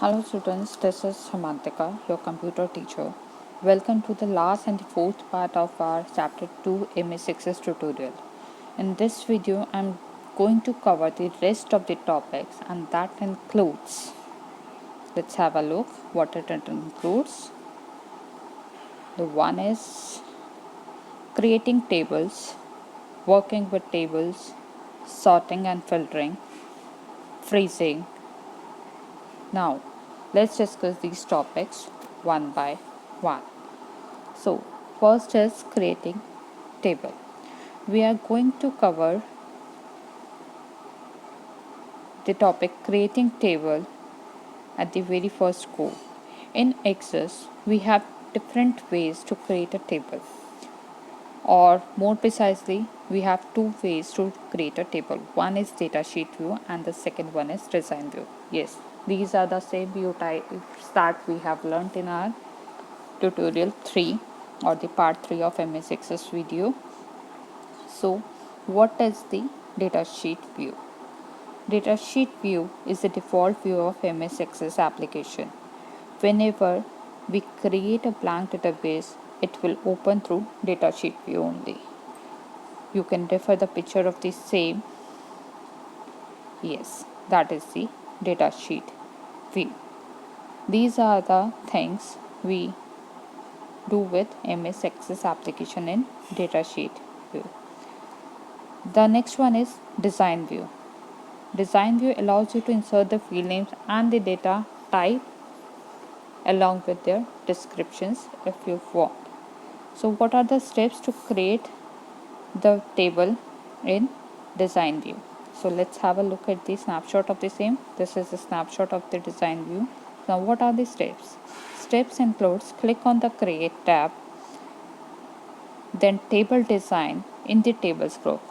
Hello students, this is Samantika, your computer teacher. Welcome to the last and the fourth part of our chapter 2 MS Access tutorial. In this video, I'm going to cover the rest of the topics and that includes, let's have a look what it includes. The one is creating tables, working with tables, sorting and filtering, freezing. Now, let's discuss these topics one by one. So, first is creating table. We are going to cover the topic creating table at the very first go. In Access, we have different ways to create a table, or more precisely, we have two ways to create a table. One is datasheet view, and the second one is design view. Yes, these are the same view types that we have learned in our tutorial 3 or the part 3 of MS Access video. So, what is the datasheet view? Datasheet view is the default view of MS Access application. Whenever we create a blank database, it will open through datasheet view only. You can refer the picture of the same. Yes, that is the datasheet view. These are the things we do with MS Access application in datasheet view. The next one is design view. Design view allows you to insert the field names and the data type along with their descriptions if you want. So what are the steps to create the table in design view? So let's have a look at the snapshot of the same. This is a snapshot of the design view. Now what are the steps? Steps includes click on the create tab, then table design in the tables group.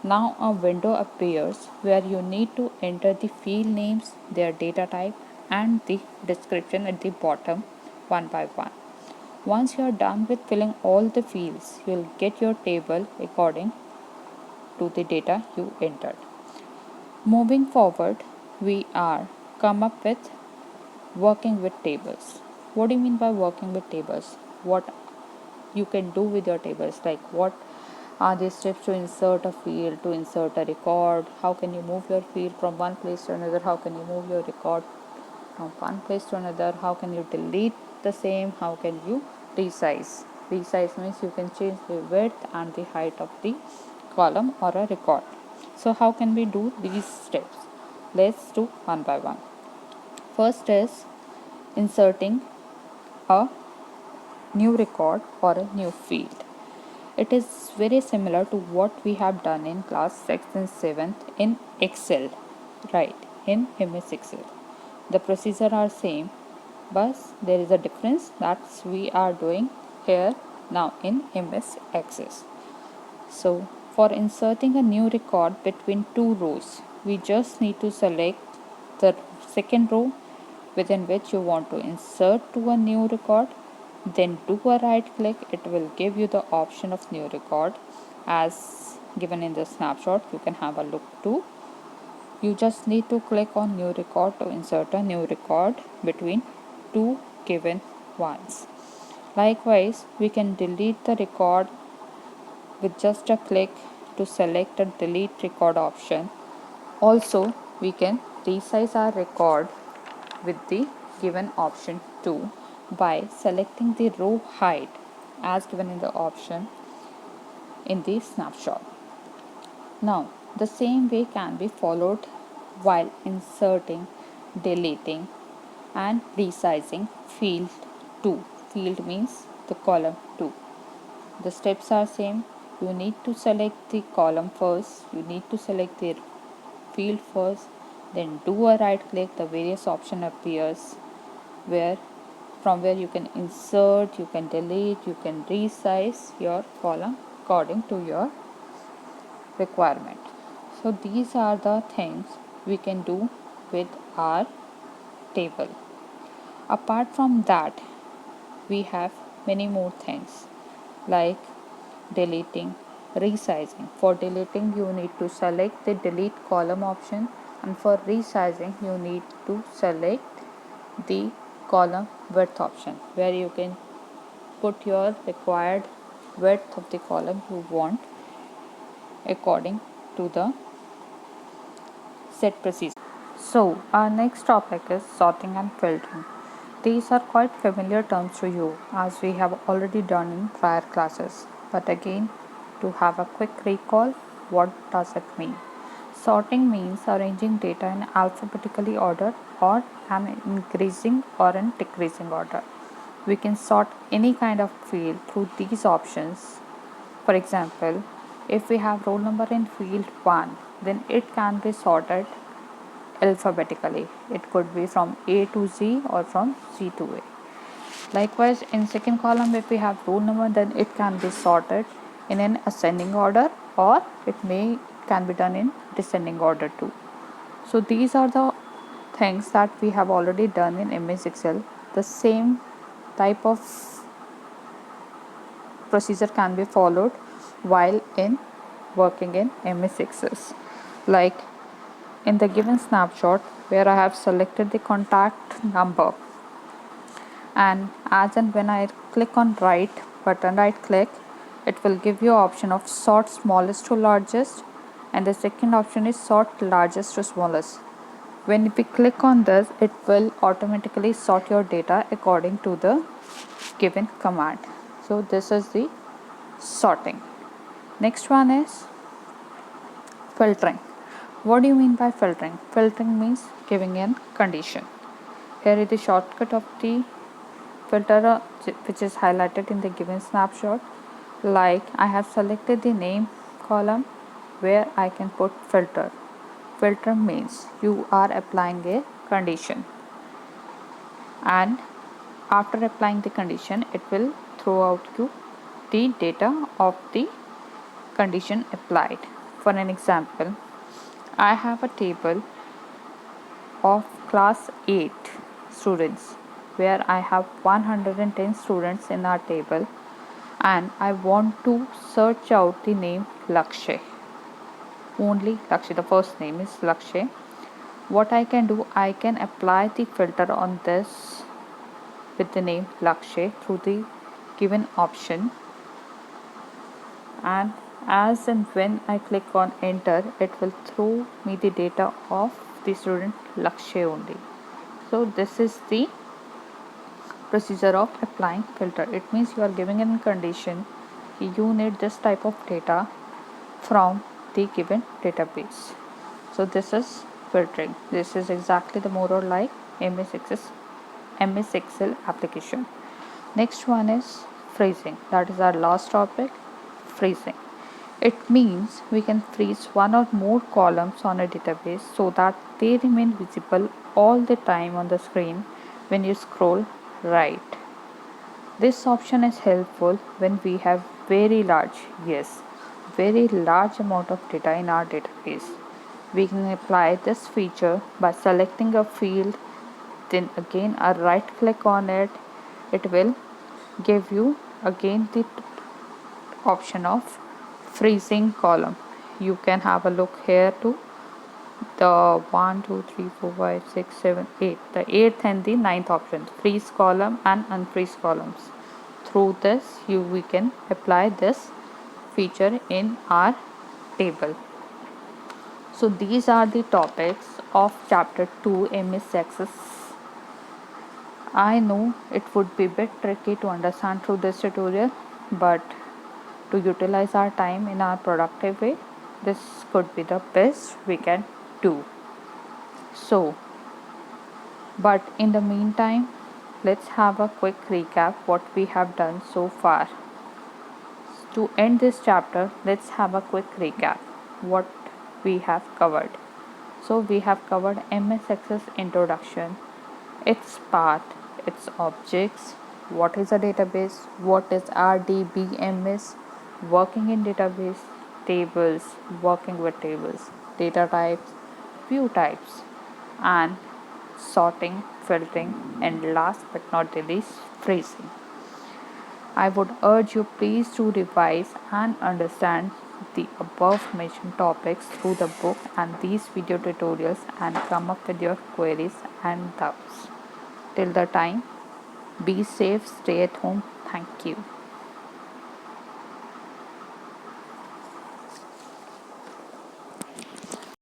Now a window appears where you need to enter the field names, their data type and the description at the bottom one by one. Once you are done with filling all the fields, you will get your table according to the data you entered. Moving forward, we are come up with working with tables. What do you mean by working with tables? What you can do with your tables, like what are the steps to insert a field, to insert a record, how can you move your field from one place to another, how can you move your record from one place to another, how can you delete the same, how can you resize. Resize means you can change the width and the height of the column or a record. So how can we do these steps? Let's do one by one. First is inserting a new record or a new field. It is very similar to what we have done in class 6th and 7th in Excel, right, in MS Excel. The procedure are same, but there is a difference that we are doing here now in MS Access. So for inserting a new record between two rows, we just need to select the second row within which you want to insert to a new record, then do a right click. It will give you the option of new record as given in the snapshot. You can have a look too. You just need to click on new record to insert a new record between two given ones. Likewise, we can delete the record with just a click to select a delete record option. Also, we can resize our record with the given option 2 by selecting the row height as given in the option in the snapshot. Now, the same way can be followed while inserting, deleting and resizing field 2. Field means the column 2. The steps are same. You need to select the column first, you need to select the field first, then do a right click. The various option appears where from where you can insert, you can delete, you can resize your column according to your requirement. So these are the things we can do with our table. Apart from that, we have many more things like deleting, resizing. For deleting, you need to select the delete column option, and for resizing, you need to select the column width option, where you can put your required width of the column you want according to the set procedure. So our next topic is sorting and filtering. These are quite familiar terms to you as we have already done in prior classes. But again, to have a quick recall, what does it mean? Sorting means arranging data in alphabetically order or an increasing or an decreasing order. We can sort any kind of field through these options. For example, if we have roll number in field 1, then it can be sorted alphabetically. It could be from A to Z or from Z to A. Likewise, in second column, if we have roll number, then it can be sorted in an ascending order, or can be done in descending order too. So these are the things that we have already done in MS Excel. The same type of procedure can be followed while in working in MS Excel. Like in the given snapshot, where I have selected the contact number, and as and when I click on right click, it will give you option of sort smallest to largest, and the second option is sort largest to smallest. When we click on this, it will automatically sort your data according to the given command. So this is the sorting. Next one is filtering. What do you mean by filtering? Filtering means giving in condition. Here is the shortcut of the filter which is highlighted in the given snapshot. Like I have selected the name column where I can put filter. Filter means you are applying a condition, and after applying the condition, it will throw out you the data of the condition applied. For an example, I have a table of class 8 students where I have 110 students in our table, and I want to search out the name Lakshay. Only Lakshay, the first name is Lakshay. What I can do, I can apply the filter on this with the name Lakshay through the given option, and as and when I click on enter, it will throw me the data of the student Lakshay only. So this is the procedure of applying filter. It means you are giving in condition you need this type of data from the given database. So this is filtering. This is exactly the more or like MS Excel application. Next one is freezing. That is our last topic, freezing. It means we can freeze one or more columns on a database so that they remain visible all the time on the screen when you scroll right. This option is helpful when we have very large amount of data in our database. We can apply this feature by selecting a field, then again a right click on it. It will give you again the option of freezing column. You can have a look here to the 1 2 3 4 5 6 7 8, the 8th and the 9th option, freeze column and unfreeze columns. Through this we can apply this feature in our table. So these are the topics of chapter 2 MS Access. I know it would be a bit tricky to understand through this tutorial, but to utilize our time in our productive way, this could be the best we can do. So, but in the meantime, let's have a quick recap what we have done so far. To end this chapter, let's have a quick recap what we have covered. So we have covered MS Access introduction, its part, its objects, what is a database, what is RDBMS, working in database, tables, working with tables, data types, view types, and sorting, filtering, and last but not the least, freezing. I would urge you please to revise and understand the above mentioned topics through the book and these video tutorials and come up with your queries and doubts. Till the time, be safe, stay at home. Thank you.